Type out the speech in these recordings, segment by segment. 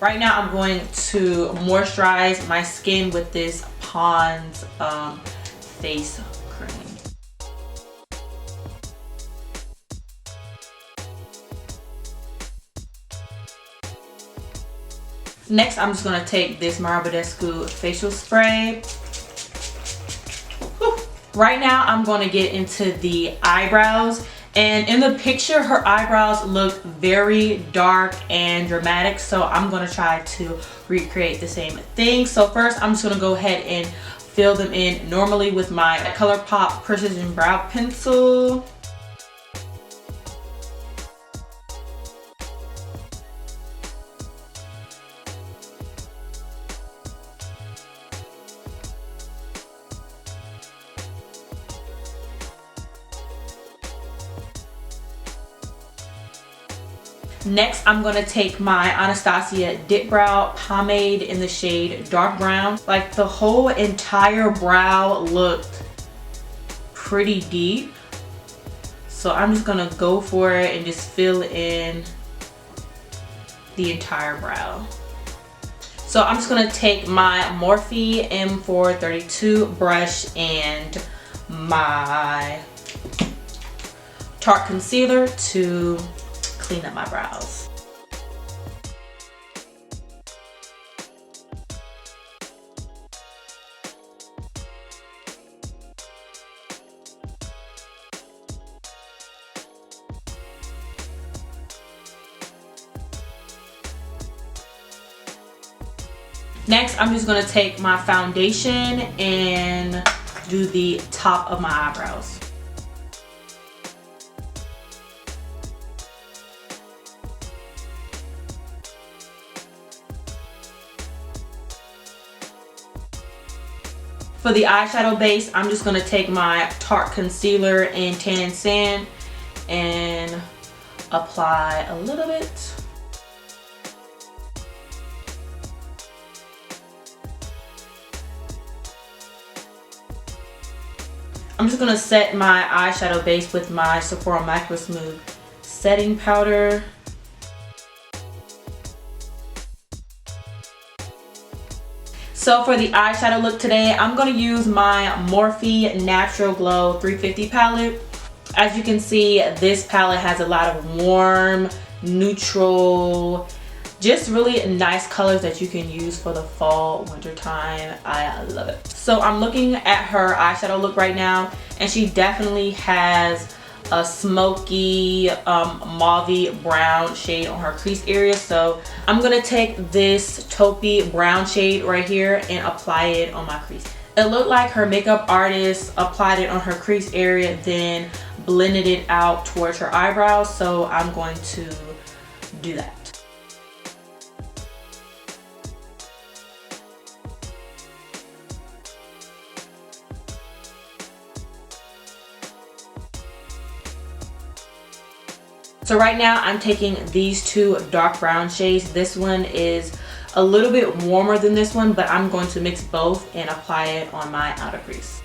Right now I'm going to moisturize my skin with this Pond's face cream. Next, I'm just going to take this Marabadescu facial spray. Whew. Right now, I'm going to get into the eyebrows. And in the picture, her eyebrows look very dark and dramatic. So I'm going to try to recreate the same thing. So first, I'm just going to go ahead and fill them in normally with my ColourPop Precision Brow Pencil. Next, I'm going to take my Anastasia Dip Brow Pomade in the shade Dark Brown. Like, the whole entire brow looked pretty deep. So I'm just going to go for it and just fill in the entire brow. So I'm just going to take my Morphe M432 brush and my Tarte concealer to clean up my brows. Next, I'm just going to take my foundation and do the top of my eyebrows. For the eyeshadow base, I'm just going to take my Tarte concealer in Tan and Sand and apply a little bit. I'm just going to set my eyeshadow base with my Sephora Micro Smooth setting powder. So for the eyeshadow look today, I'm going to use my Morphe Natural Glow 350 palette. As you can see, this palette has a lot of warm, neutral, just really nice colors that you can use for the fall, winter time. I love it. So I'm looking at her eyeshadow look right now, and she definitely has a smoky mauvey brown shade on her crease area. So I'm gonna take this taupey brown shade right here and apply it on my crease. It looked like her makeup artist applied it on her crease area, then blended it out towards her eyebrows. So I'm going to do that. So right now I'm taking these two dark brown shades. This one is a little bit warmer than this one, but I'm going to mix both and apply it on my outer crease.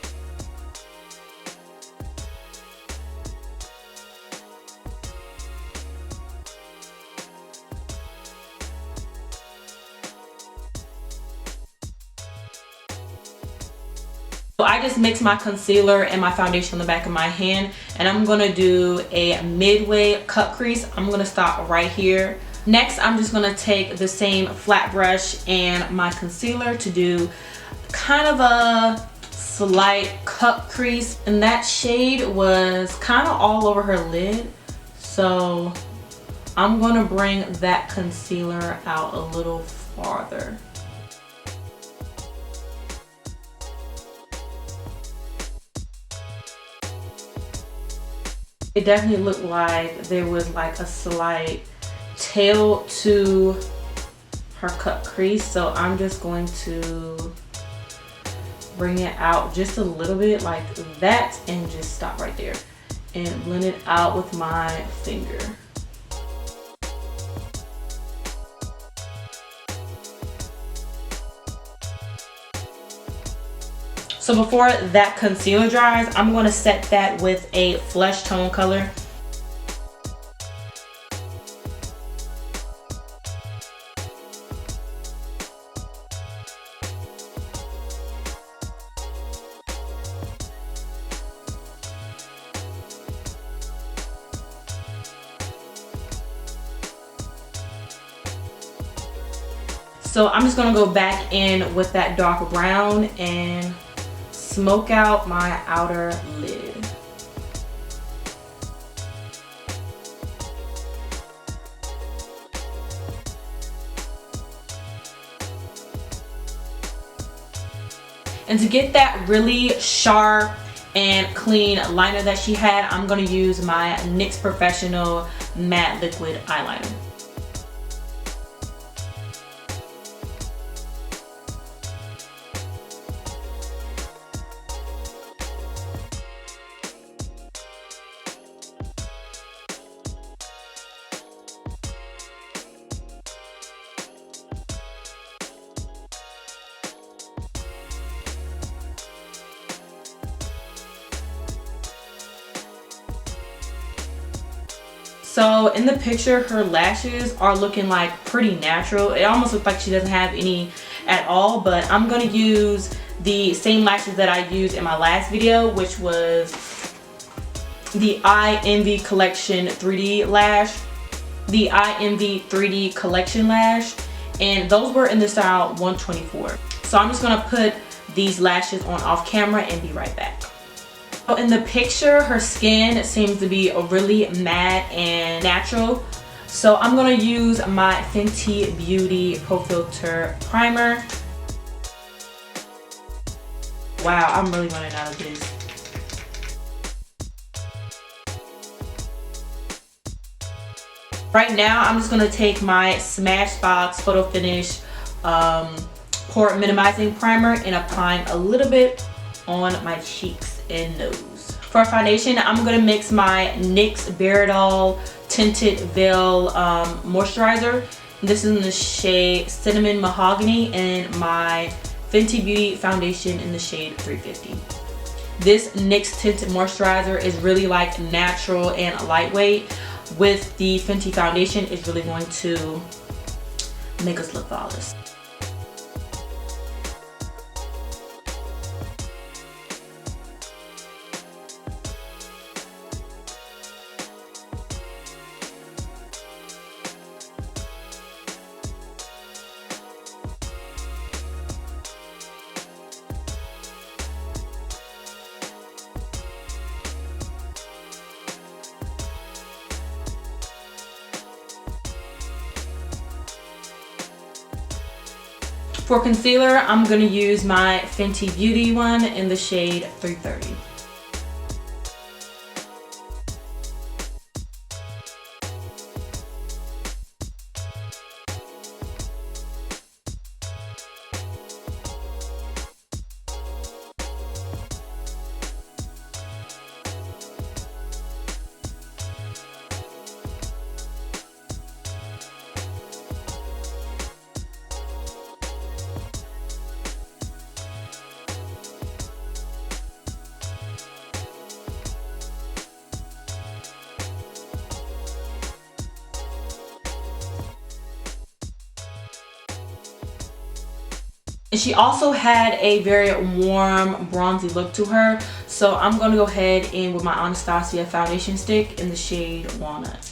So I just mixed my concealer and my foundation on the back of my hand, and I'm gonna do a midway cut crease. I'm gonna stop right here. Next, I'm just gonna take the same flat brush and my concealer to do kind of a slight cut crease, and that shade was kind of all over her lid. So I'm gonna bring that concealer out a little farther. It definitely looked like there was like a slight tail to her cut crease, so I'm just going to bring it out just a little bit like that and just stop right there and blend it out with my finger. So before that concealer dries, I'm going to set that with a flesh tone color. So I'm just gonna go back in with that dark brown and smoke out my outer lid. And to get that really sharp and clean liner that she had, I'm gonna use my NYX Professional Matte Liquid Eyeliner. So in the picture, her lashes are looking like pretty natural. It almost looks like she doesn't have any at all, but I'm gonna use the same lashes that I used in my last video, which was the I Envy Collection 3D lash, the I Envy 3D Collection lash, and those were in the style 124. So I'm just gonna put these lashes on off camera and be right back. So in the picture, her skin seems to be really matte and natural. So I'm gonna use my Fenty Beauty Pro Filter Primer. Wow, I'm really running out of this. Right now, I'm just gonna take my Smashbox Photo Finish Pore Minimizing Primer and applying a little bit on my cheeks and nose. For foundation, I'm gonna mix my NYX Baradol Tinted Veil Moisturizer. This is in the shade Cinnamon Mahogany, and my Fenty Beauty foundation in the shade 350. This NYX Tinted Moisturizer is really like natural and lightweight. With the Fenty foundation, it's really going to make us look flawless. For concealer, I'm going to use my Fenty Beauty one in the shade 330. And she also had a very warm bronzy look to her, so I'm going to go ahead and with my Anastasia foundation stick in the shade Walnut.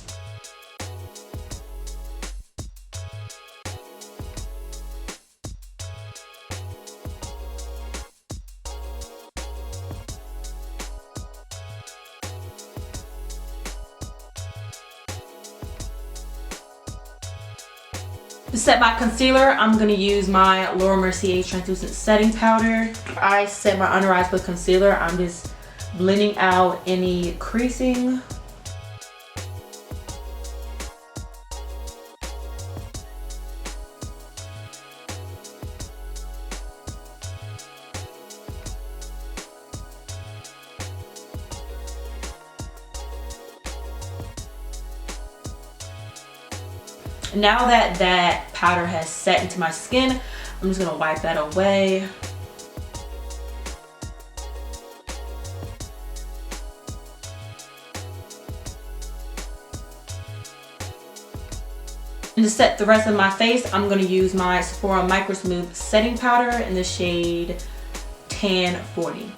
To set my concealer, I'm going to use my Laura Mercier Translucent Setting Powder. I set my under eyes with concealer. I'm just blending out any creasing. Now that that powder has set into my skin, I'm just gonna wipe that away. And to set the rest of my face, I'm gonna use my Sephora Micro Smooth Setting Powder in the shade Tan 40.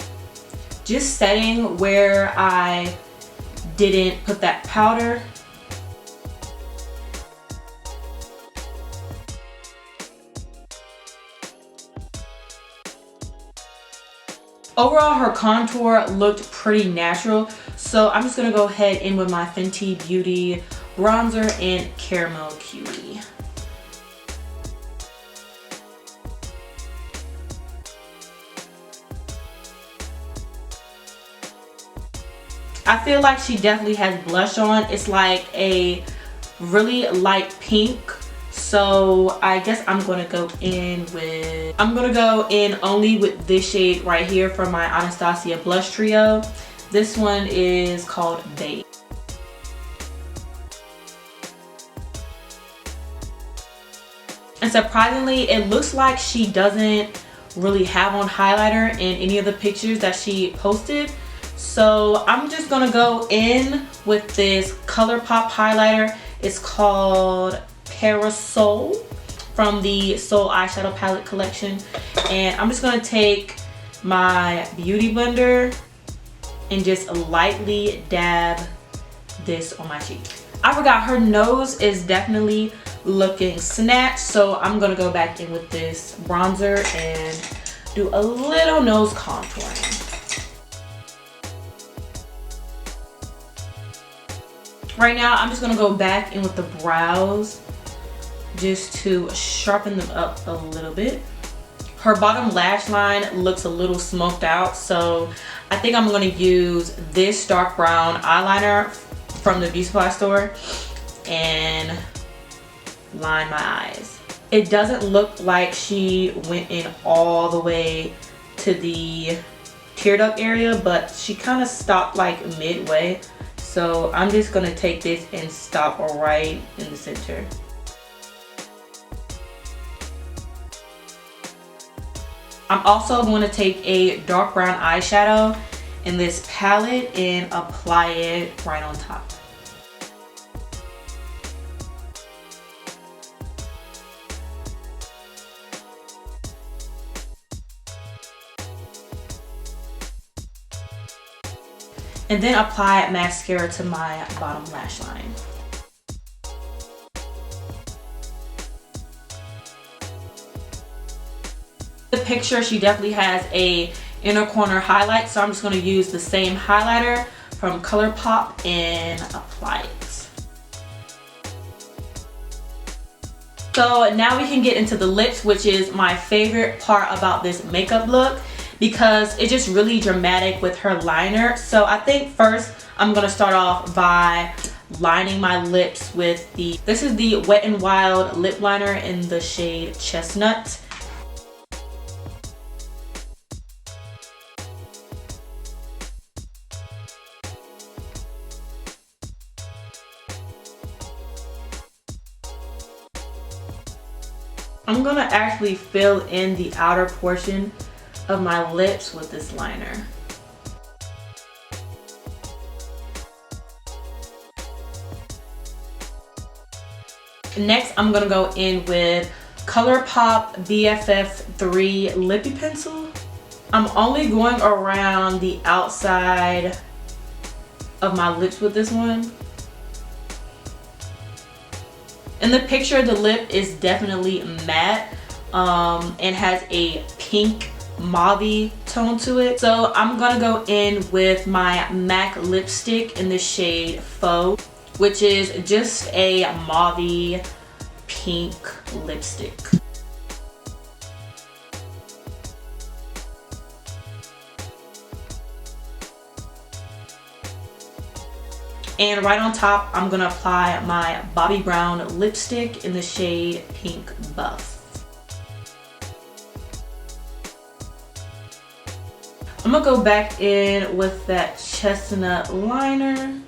Just setting where I didn't put that powder. Overall, her contour looked pretty natural, so I'm just gonna go ahead in with my Fenty Beauty bronzer in Caramel Cutie. I feel like she definitely has blush on. It's like a really light pink. So I guess I'm gonna go in only with this shade right here from my Anastasia blush trio. This one is called Babe. And surprisingly, it looks like she doesn't really have on highlighter in any of the pictures that she posted. So I'm just gonna go in with this ColourPop highlighter. It's called Parasol from the Soul Eyeshadow Palette collection. And I'm just gonna take my beauty blender and just lightly dab this on my cheek. I forgot, her nose is definitely looking snatched, so I'm gonna go back in with this bronzer and do a little nose contouring. Right now, I'm just gonna go back in with the brows just to sharpen them up a little bit. Her bottom lash line looks a little smoked out, so I think I'm gonna use this dark brown eyeliner from the beauty supply store and line my eyes. It doesn't look like she went in all the way to the tear duct area, but she kind of stopped like midway. So I'm just gonna take this and stop right in the center. I'm also going to take a dark brown eyeshadow in this palette and apply it right on top. And then apply mascara to my bottom lash line. The picture, she definitely has a inner corner highlight, so I'm just going to use the same highlighter from ColourPop and apply it. So now we can get into the lips, which is my favorite part about this makeup look, because it's just really dramatic with her liner. So I think first I'm gonna start off by lining my lips with this is the Wet n Wild lip liner in the shade Chestnut. I'm gonna actually fill in the outer portion of my lips with this liner. Next, I'm gonna go in with ColourPop BFF3 Lippy Pencil. I'm only going around the outside of my lips with this one. In the picture, the lip is definitely matte and has a pink mauve tone to it. So I'm gonna go in with my MAC lipstick in the shade Faux, which is just a mauve pink lipstick. And right on top, I'm gonna apply my Bobbi Brown lipstick in the shade Pink Buff. I'm gonna go back in with that chestnut liner.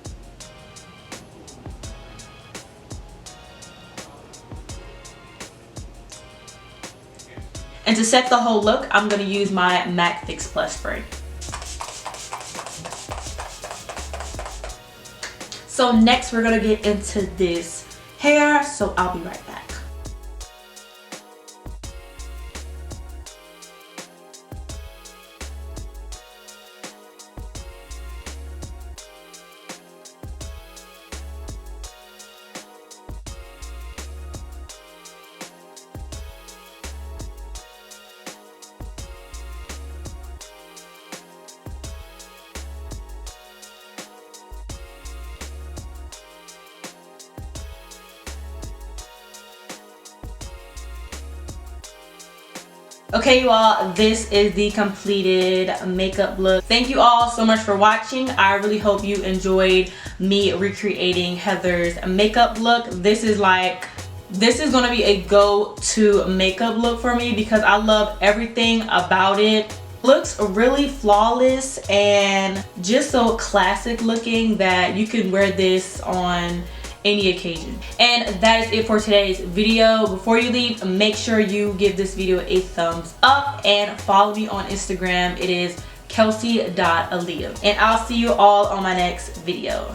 And to set the whole look, I'm gonna use my MAC Fix Plus spray. So next we're gonna get into this hair, so I'll be right back. Okay, you all, this is the completed makeup look. Thank you all so much for watching. I really hope you enjoyed me recreating Heather's makeup look. This is gonna be a go-to makeup look for me because I love everything about it. Looks really flawless and just so classic looking that you can wear this on any occasion. And that is it for today's video. Before you leave, make sure you give this video a thumbs up and follow me on Instagram. It is Kelsey.Aleah. And I'll see you all on my next video.